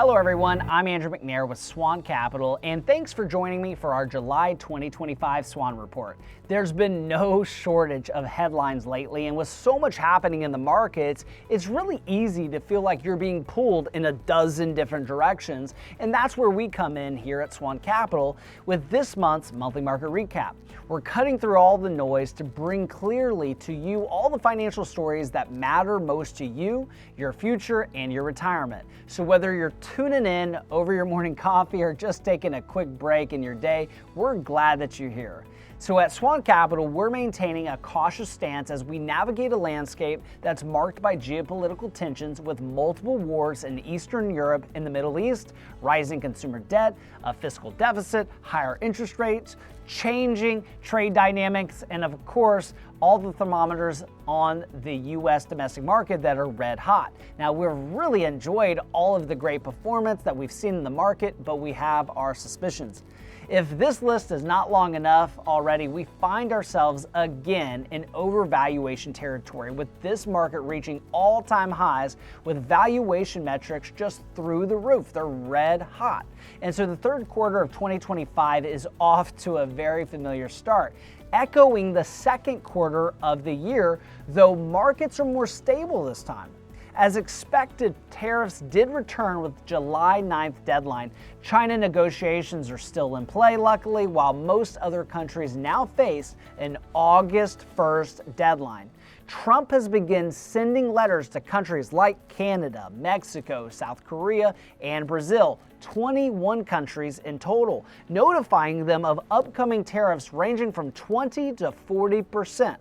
Hello everyone, I'm Andrew McNair with Swan Capital, and thanks for joining me for our July 2025 Swan Report. There's been no shortage of headlines lately, and with so much happening in the markets, it's really easy to feel like you're being pulled in a dozen different directions, and that's where we come in here at Swan Capital with this month's monthly market recap. We're cutting through all the noise to bring clearly to you all the financial stories that matter most to you, your future, and your retirement. So whether you're tuning in over your morning coffee or just taking a quick break in your day, we're glad that you're here. So at Swan Capital, we're maintaining a cautious stance as we navigate a landscape that's marked by geopolitical tensions with multiple wars in Eastern Europe and the Middle East, rising consumer debt, a fiscal deficit, higher interest rates, changing trade dynamics, and of course, all the thermometers on the U.S. domestic market that are red hot. Now, we've really enjoyed all of the great performance that we've seen in the market, but we have our suspicions. If this list is not long enough already, we find ourselves again in overvaluation territory, with this market reaching all-time highs with valuation metrics just through the roof. They're red hot. And so the third quarter of 2025 is off to a very familiar start, echoing the second quarter of the year, though markets are more stable this time. As expected, tariffs did return with July 9th deadline. China negotiations are still in play, luckily, while most other countries now face an August 1st deadline. Trump has begun sending letters to countries like Canada, Mexico, South Korea, and Brazil, 21 countries in total, notifying them of upcoming tariffs ranging from 20 to 40%.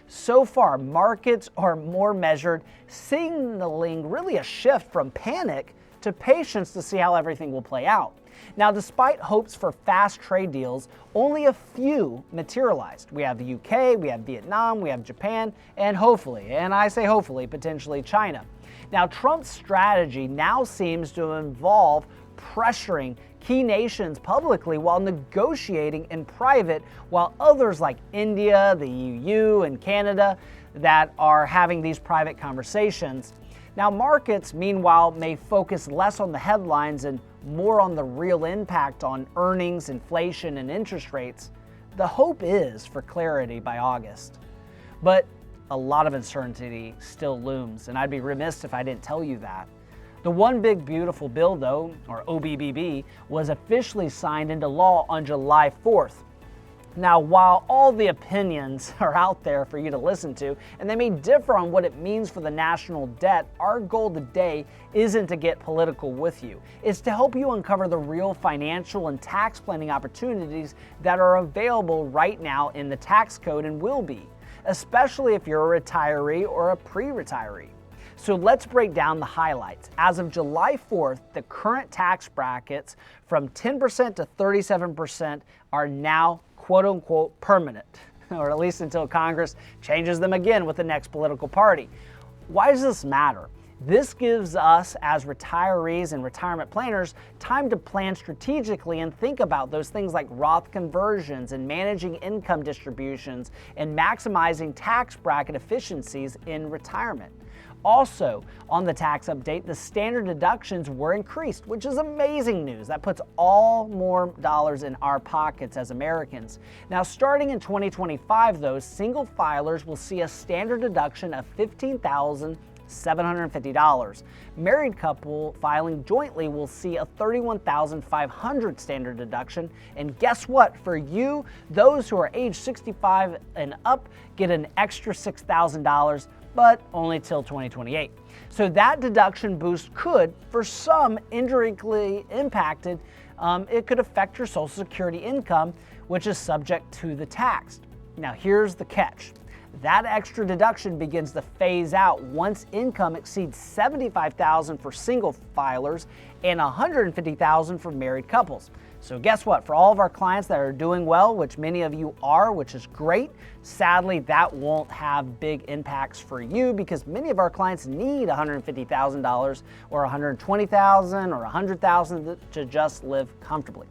So far, markets are more measured, signaling really a shift from panic to patience to see how everything will play out. Now, despite hopes for fast trade deals, only a few materialized. We have the UK, we have Vietnam, we have Japan, and hopefully, and I say hopefully, potentially China. Now, Trump's strategy now seems to involve pressuring key nations publicly while negotiating in private, while others like India, the EU, and Canada that are having these private conversations. Now, markets, meanwhile, may focus less on the headlines and more on the real impact on earnings, inflation, and interest rates. The hope is for clarity by August. But a lot of uncertainty still looms, and I'd be remiss if I didn't tell you that. The One Big Beautiful Bill, though, or OBBB, was officially signed into law on July 4th. Now, while all the opinions are out there for you to listen to, and they may differ on what it means for the national debt, our goal today isn't to get political with you. It's to help you uncover the real financial and tax planning opportunities that are available right now in the tax code and will be, especially if you're a retiree or a pre-retiree. So let's break down the highlights. As of July 4th, the current tax brackets from 10% to 37% are now quote-unquote permanent, or at least until Congress changes them again with the next political party. Why does this matter? This gives us, as retirees and retirement planners, time to plan strategically and think about those things like Roth conversions and managing income distributions and maximizing tax bracket efficiencies in retirement. Also, on the tax update, the standard deductions were increased, which is amazing news. That puts all more dollars in our pockets as Americans. Now, starting in 2025, though, single filers will see a standard deduction of $15,750. Married couple filing jointly will see a $31,500 standard deduction. And guess what? For you, those who are age 65 and up get an extra $6,000, but only till 2028. So that deduction boost could, for some, indirectly impacted, it could affect your Social Security income, which is subject to the tax. Now, here's the catch. That extra deduction begins to phase out once income exceeds $75,000 for single filers and $150,000 for married couples. So guess what? For all of our clients that are doing well, which many of you are, which is great, sadly that won't have big impacts for you because many of our clients need $150,000 or $120,000 or $100,000 to just live comfortably.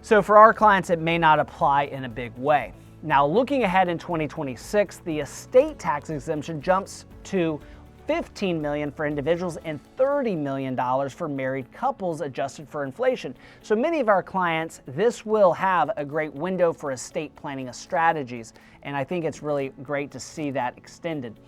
So for our clients, it may not apply in a big way. Now, looking ahead in 2026, the estate tax exemption jumps to $15 million for individuals, and $30 million for married couples adjusted for inflation. So many of our clients, this will have a great window for estate planning strategies, and I think it's really great to see that extended.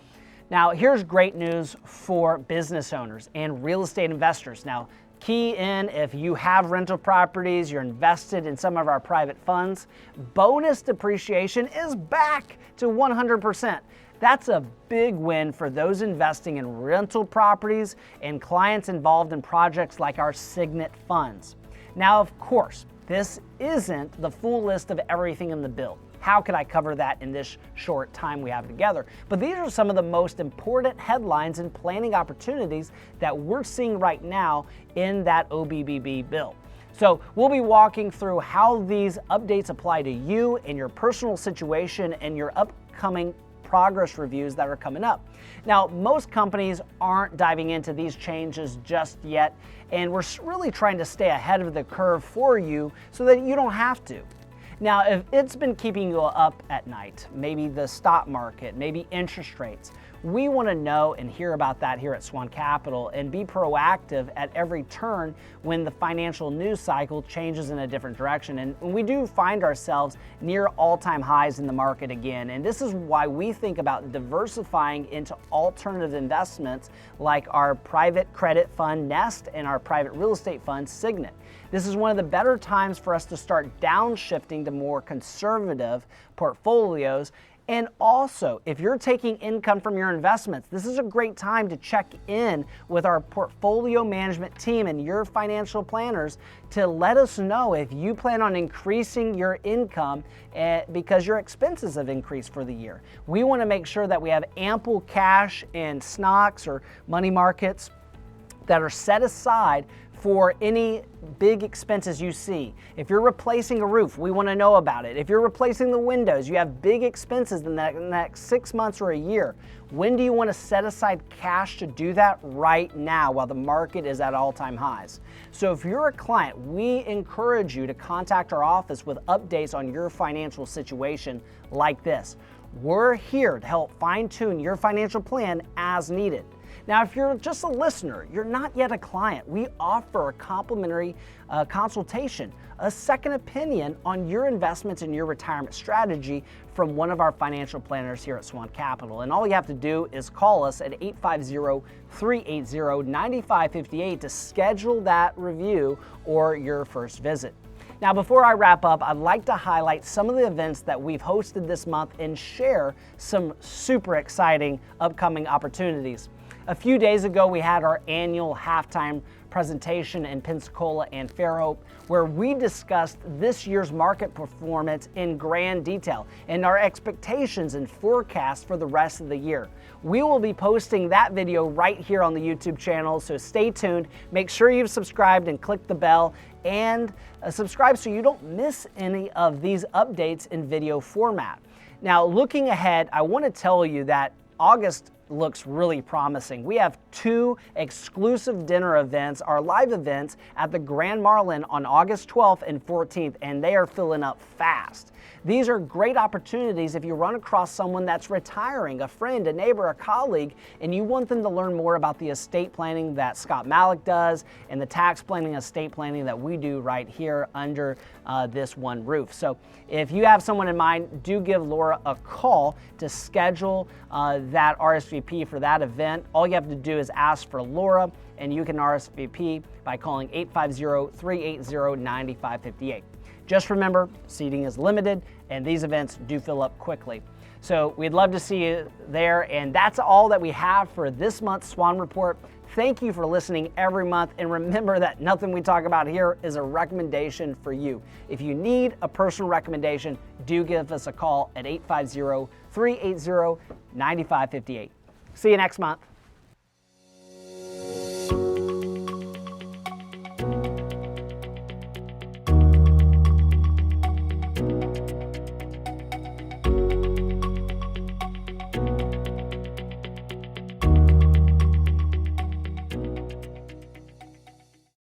Now, here's great news for business owners and real estate investors. Now, key in if you have rental properties, you're invested in some of our private funds, bonus depreciation is back to 100%. That's a big win for those investing in rental properties and clients involved in projects like our Signet funds. Now, of course, this isn't the full list of everything in the bill. How could I cover that in this short time we have together? But these are some of the most important headlines and planning opportunities that we're seeing right now in that OBBB bill. So we'll be walking through how these updates apply to you and your personal situation and your upcoming progress reviews that are coming up. Now, most companies aren't diving into these changes just yet, and we're really trying to stay ahead of the curve for you so that you don't have to. Now, if it's been keeping you up at night, maybe the stock market, maybe interest rates, we want to know and hear about that here at Swan Capital and be proactive at every turn when the financial news cycle changes in a different direction. And we do find ourselves near all-time highs in the market again. And this is why we think about diversifying into alternative investments like our private credit fund Nest and our private real estate fund Signet. This is one of the better times for us to start downshifting to more conservative portfolios. And also, if you're taking income from your investments, this is a great time to check in with our portfolio management team and your financial planners to let us know if you plan on increasing your income because your expenses have increased for the year. We want to make sure that we have ample cash in stocks or money markets that are set aside for any big expenses you see. If you're replacing a roof, we want to know about it. If you're replacing the windows, you have big expenses in the next 6 months or a year. When do you want to set aside cash to do that? Right now, while the market is at all-time highs. So if you're a client, we encourage you to contact our office with updates on your financial situation like this. We're here to help fine-tune your financial plan as needed. Now, if you're just a listener, you're not yet a client, we offer a complimentary consultation, a second opinion on your investments and your retirement strategy from one of our financial planners here at Swan Capital. And all you have to do is call us at 850-380-9558 to schedule that review or your first visit. Now, before I wrap up, I'd like to highlight some of the events that we've hosted this month and share some super exciting upcoming opportunities. A few days ago, we had our annual halftime presentation in Pensacola and Fairhope, where we discussed this year's market performance in grand detail and our expectations and forecasts for the rest of the year. We will be posting that video right here on the YouTube channel, so stay tuned. Make sure you've subscribed and click the bell and subscribe so you don't miss any of these updates in video format. Now, looking ahead, I want to tell you that August looks really promising. We have 2 exclusive dinner events, our live events at the Grand Marlin on August 12th and 14th, and they are filling up fast. These are great opportunities if you run across someone that's retiring, a friend, a neighbor, a colleague, and you want them to learn more about the estate planning that Scott Malik does and the tax planning, estate planning that we do right here under this one roof. So if you have someone in mind, do give Laura a call to schedule that RSVP for that event. All you have to do is ask for Laura, and you can RSVP by calling 850-380-9558. Just remember, seating is limited, and these events do fill up quickly. So we'd love to see you there, and that's all that we have for this month's Swan Report. Thank you for listening every month, and remember that nothing we talk about here is a recommendation for you. If you need a personal recommendation, do give us a call at 850-380-9558. See you next month.